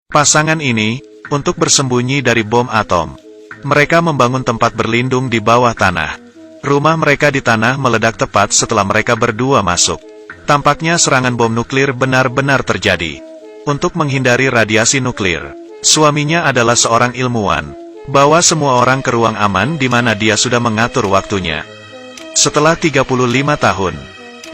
Pasangan ini, untuk bersembunyi dari bom atom, mereka membangun tempat berlindung di bawah tanah. Rumah mereka di tanah meledak tepat setelah mereka berdua masuk. Tampaknya serangan bom nuklir benar-benar terjadi. Untuk menghindari radiasi nuklir, suaminya adalah seorang ilmuwan. Bawa semua orang ke ruang aman di mana dia sudah mengatur waktunya. Setelah 35 tahun,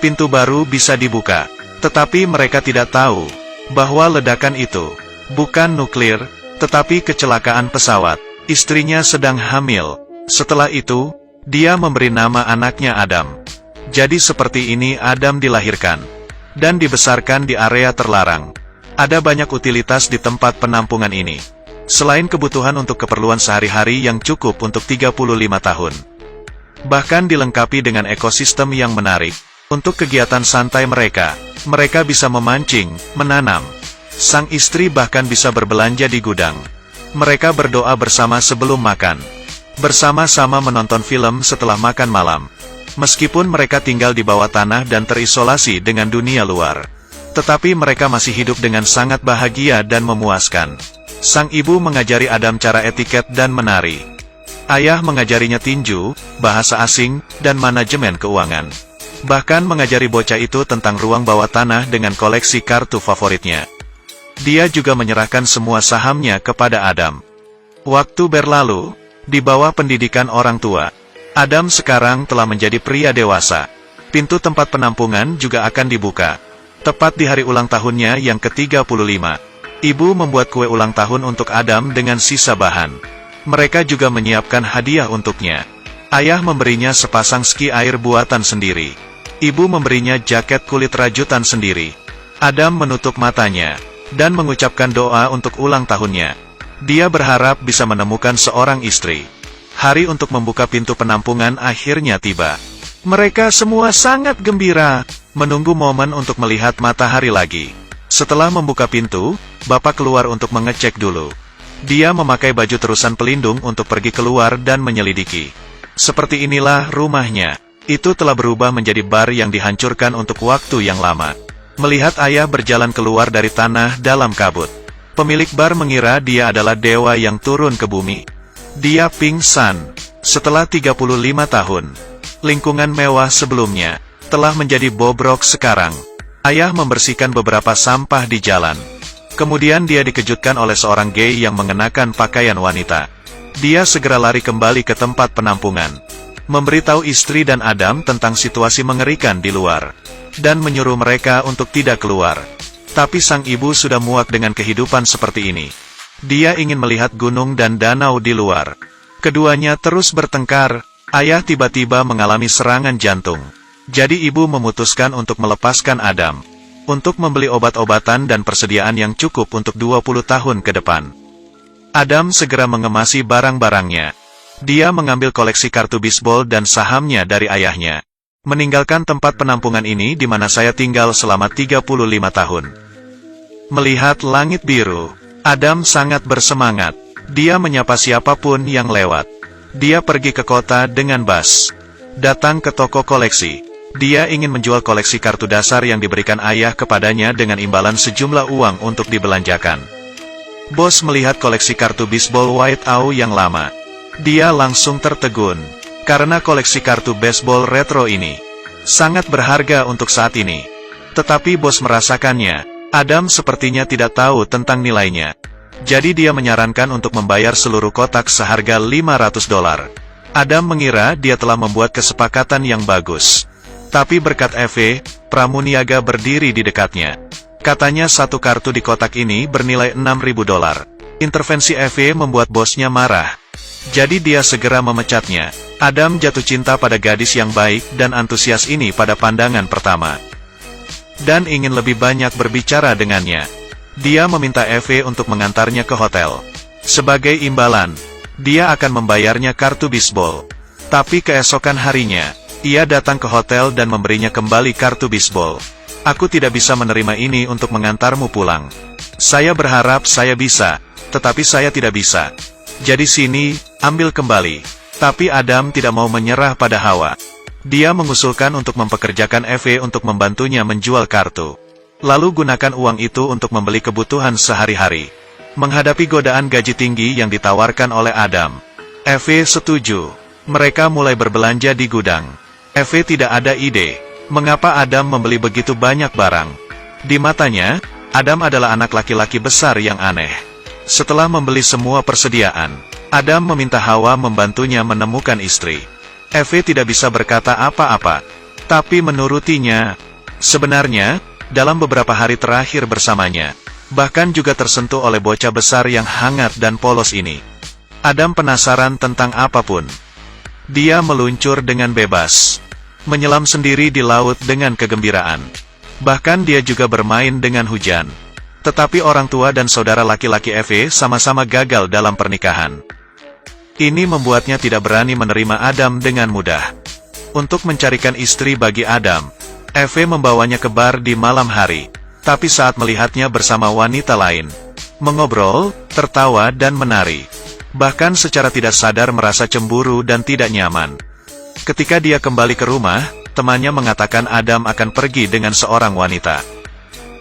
pintu baru bisa dibuka. Tetapi mereka tidak tahu bahwa ledakan itu bukan nuklir, tetapi kecelakaan pesawat. Istrinya sedang hamil. Setelah itu, dia memberi nama anaknya Adam. Jadi seperti ini Adam dilahirkan dan dibesarkan di area terlarang. Ada banyak utilitas di tempat penampungan ini. Selain kebutuhan untuk keperluan sehari-hari yang cukup untuk 35 tahun. Bahkan dilengkapi dengan ekosistem yang menarik. Untuk kegiatan santai mereka bisa memancing, menanam. Sang istri bahkan bisa berbelanja di gudang. Mereka berdoa bersama sebelum makan. Bersama-sama menonton film setelah makan malam. Meskipun mereka tinggal di bawah tanah dan terisolasi dengan dunia luar. Tetapi mereka masih hidup dengan sangat bahagia dan memuaskan. Sang ibu mengajari Adam cara etiket dan menari. Ayah mengajarinya tinju, bahasa asing, dan manajemen keuangan. Bahkan mengajari bocah itu tentang ruang bawah tanah dengan koleksi kartu favoritnya. Dia juga menyerahkan semua sahamnya kepada Adam. Waktu berlalu, di bawah pendidikan orang tua, Adam sekarang telah menjadi pria dewasa. Pintu tempat penampungan juga akan dibuka. Tepat di hari ulang tahunnya yang ke-35. Ibu membuat kue ulang tahun untuk Adam dengan sisa bahan. Mereka juga menyiapkan hadiah untuknya. Ayah memberinya sepasang ski air buatan sendiri. Ibu memberinya jaket kulit rajutan sendiri. Adam menutup matanya dan mengucapkan doa untuk ulang tahunnya. Dia berharap bisa menemukan seorang istri. Hari untuk membuka pintu penampungan akhirnya tiba. Mereka semua sangat gembira, menunggu momen untuk melihat matahari lagi. Setelah membuka pintu, Bapak keluar untuk mengecek dulu. Dia memakai baju terusan pelindung untuk pergi keluar dan menyelidiki. Seperti inilah rumahnya. Itu telah berubah menjadi bar yang dihancurkan untuk waktu yang lama. Melihat ayah berjalan keluar dari tanah dalam kabut. Pemilik bar mengira dia adalah dewa yang turun ke bumi. Dia pingsan. Setelah 35 tahun, lingkungan mewah sebelumnya telah menjadi bobrok sekarang. Ayah membersihkan beberapa sampah di jalan. Kemudian dia dikejutkan oleh seorang gay yang mengenakan pakaian wanita. Dia segera lari kembali ke tempat penampungan. Memberitahu istri dan Adam tentang situasi mengerikan di luar. Dan menyuruh mereka untuk tidak keluar. Tapi sang ibu sudah muak dengan kehidupan seperti ini. Dia ingin melihat gunung dan danau di luar. Keduanya terus bertengkar. Ayah tiba-tiba mengalami serangan jantung. Jadi ibu memutuskan untuk melepaskan Adam. Untuk membeli obat-obatan dan persediaan yang cukup untuk 20 tahun ke depan. Adam segera mengemasi barang-barangnya. Dia mengambil koleksi kartu bisbol dan sahamnya dari ayahnya. Meninggalkan tempat penampungan ini di mana saya tinggal selama 35 tahun. Melihat langit biru, Adam sangat bersemangat. Dia menyapa siapapun yang lewat. Dia pergi ke kota dengan bus. Datang ke toko koleksi. Dia ingin menjual koleksi kartu dasar yang diberikan ayah kepadanya dengan imbalan sejumlah uang untuk dibelanjakan. Bos melihat koleksi kartu bisbol White Owl yang lama. Dia langsung tertegun. Karena koleksi kartu baseball retro ini sangat berharga untuk saat ini. Tetapi bos merasakannya. Adam sepertinya tidak tahu tentang nilainya. Jadi dia menyarankan untuk membayar seluruh kotak seharga $500. Adam mengira dia telah membuat kesepakatan yang bagus. Tapi berkat Eve, pramuniaga berdiri di dekatnya. Katanya satu kartu di kotak ini bernilai $6.000. Intervensi Eve membuat bosnya marah. Jadi dia segera memecatnya. Adam jatuh cinta pada gadis yang baik dan antusias ini pada pandangan pertama. Dan ingin lebih banyak berbicara dengannya. Dia meminta Eve untuk mengantarnya ke hotel. Sebagai imbalan, dia akan membayarnya kartu bisbol. Tapi keesokan harinya, ia datang ke hotel dan memberinya kembali kartu bisbol. Aku tidak bisa menerima ini untuk mengantarmu pulang. Saya berharap saya bisa, tetapi saya tidak bisa. Jadi sini, ambil kembali. Tapi Adam tidak mau menyerah pada Hawa. Dia mengusulkan untuk mempekerjakan Eve untuk membantunya menjual kartu. Lalu gunakan uang itu untuk membeli kebutuhan sehari-hari. Menghadapi godaan gaji tinggi yang ditawarkan oleh Adam, Eve setuju. Mereka mulai berbelanja di gudang. Eve tidak ada ide, mengapa Adam membeli begitu banyak barang. Di matanya, Adam adalah anak laki-laki besar yang aneh. Setelah membeli semua persediaan, Adam meminta Hawa membantunya menemukan istri. Eve tidak bisa berkata apa-apa, tapi menurutinya. Sebenarnya, dalam beberapa hari terakhir bersamanya, bahkan juga tersentuh oleh bocah besar yang hangat dan polos ini. Adam penasaran tentang apapun. Dia meluncur dengan bebas, menyelam sendiri di laut dengan kegembiraan. Bahkan dia juga bermain dengan hujan. Tetapi orang tua dan saudara laki-laki Eve sama-sama gagal dalam pernikahan. Ini membuatnya tidak berani menerima Adam dengan mudah. Untuk mencarikan istri bagi Adam, Eve membawanya ke bar di malam hari. Tapi saat melihatnya bersama wanita lain, mengobrol, tertawa dan menari, bahkan secara tidak sadar merasa cemburu dan tidak nyaman. Ketika dia kembali ke rumah, temannya mengatakan Adam akan pergi dengan seorang wanita.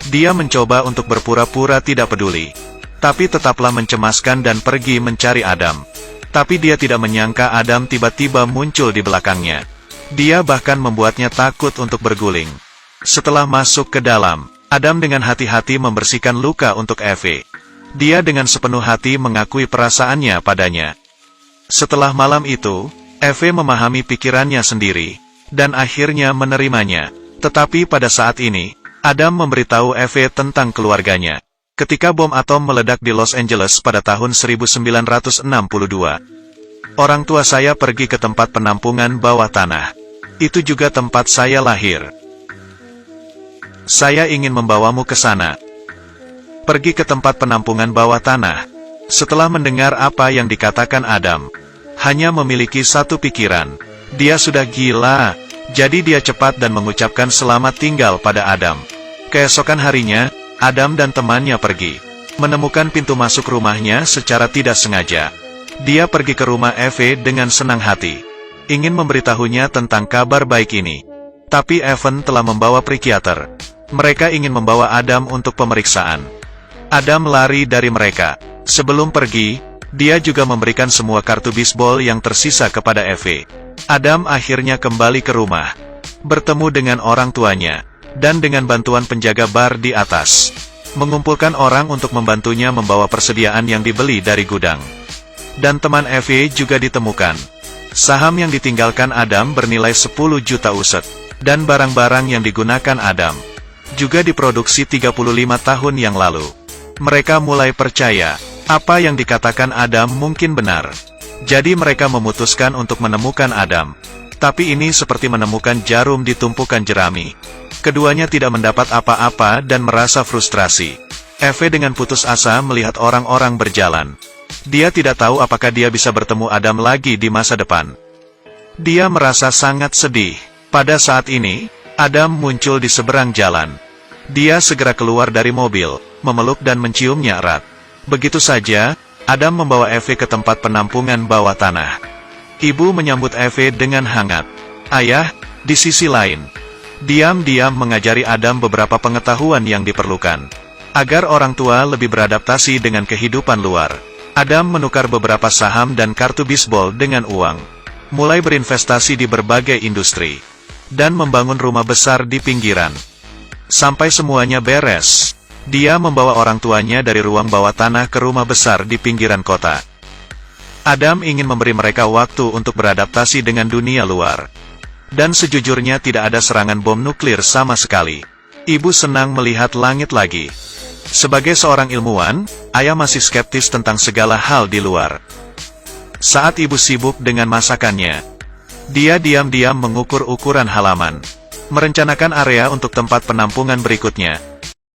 Dia mencoba untuk berpura-pura tidak peduli, tapi tetaplah mencemaskan dan pergi mencari Adam. Tapi dia tidak menyangka Adam tiba-tiba muncul di belakangnya. Dia bahkan membuatnya takut untuk berguling. Setelah masuk ke dalam, Adam dengan hati-hati membersihkan luka untuk Eve. Dia dengan sepenuh hati mengakui perasaannya padanya. Setelah malam itu, Eve memahami pikirannya sendiri, dan akhirnya menerimanya. Tetapi pada saat ini, Adam memberitahu Eve tentang keluarganya. Ketika bom atom meledak di Los Angeles pada tahun 1962, orang tua saya pergi ke tempat penampungan bawah tanah. Itu juga tempat saya lahir. Saya ingin membawamu ke sana. Pergi ke tempat penampungan bawah tanah. Setelah mendengar apa yang dikatakan Adam, hanya memiliki satu pikiran. Dia sudah gila. Jadi dia cepat dan mengucapkan selamat tinggal pada Adam. Keesokan harinya, Adam dan temannya pergi. Menemukan pintu masuk rumahnya secara tidak sengaja. Dia pergi ke rumah Eve dengan senang hati. Ingin memberitahunya tentang kabar baik ini. Tapi Evan telah membawa psikiater. Mereka ingin membawa Adam untuk pemeriksaan. Adam lari dari mereka. Sebelum pergi, dia juga memberikan semua kartu bisbol yang tersisa kepada Eve. Adam akhirnya kembali ke rumah, bertemu dengan orang tuanya, dan dengan bantuan penjaga bar di atas, mengumpulkan orang untuk membantunya membawa persediaan yang dibeli dari gudang. Dan teman Eve juga ditemukan. Saham yang ditinggalkan Adam bernilai 10 juta US, dan barang-barang yang digunakan Adam juga diproduksi 35 tahun yang lalu. Mereka mulai percaya, apa yang dikatakan Adam mungkin benar. Jadi mereka memutuskan untuk menemukan Adam. Tapi ini seperti menemukan jarum di tumpukan jerami. Keduanya tidak mendapat apa-apa dan merasa frustrasi. Eve dengan putus asa melihat orang-orang berjalan. Dia tidak tahu apakah dia bisa bertemu Adam lagi di masa depan. Dia merasa sangat sedih. Pada saat ini, Adam muncul di seberang jalan. Dia segera keluar dari mobil, memeluk dan menciumnya erat. Begitu saja, Adam membawa Eve ke tempat penampungan bawah tanah. Ibu menyambut Eve dengan hangat. Ayah, di sisi lain, diam-diam mengajari Adam beberapa pengetahuan yang diperlukan, agar orang tua lebih beradaptasi dengan kehidupan luar. Adam menukar beberapa saham dan kartu bisbol dengan uang, mulai berinvestasi di berbagai industri, dan membangun rumah besar di pinggiran. Sampai semuanya beres, dia membawa orang tuanya dari ruang bawah tanah ke rumah besar di pinggiran kota. Adam ingin memberi mereka waktu untuk beradaptasi dengan dunia luar. Dan sejujurnya tidak ada serangan bom nuklir sama sekali. Ibu senang melihat langit lagi. Sebagai seorang ilmuwan, ayah masih skeptis tentang segala hal di luar. Saat ibu sibuk dengan masakannya, dia diam-diam mengukur ukuran halaman, merencanakan area untuk tempat penampungan berikutnya.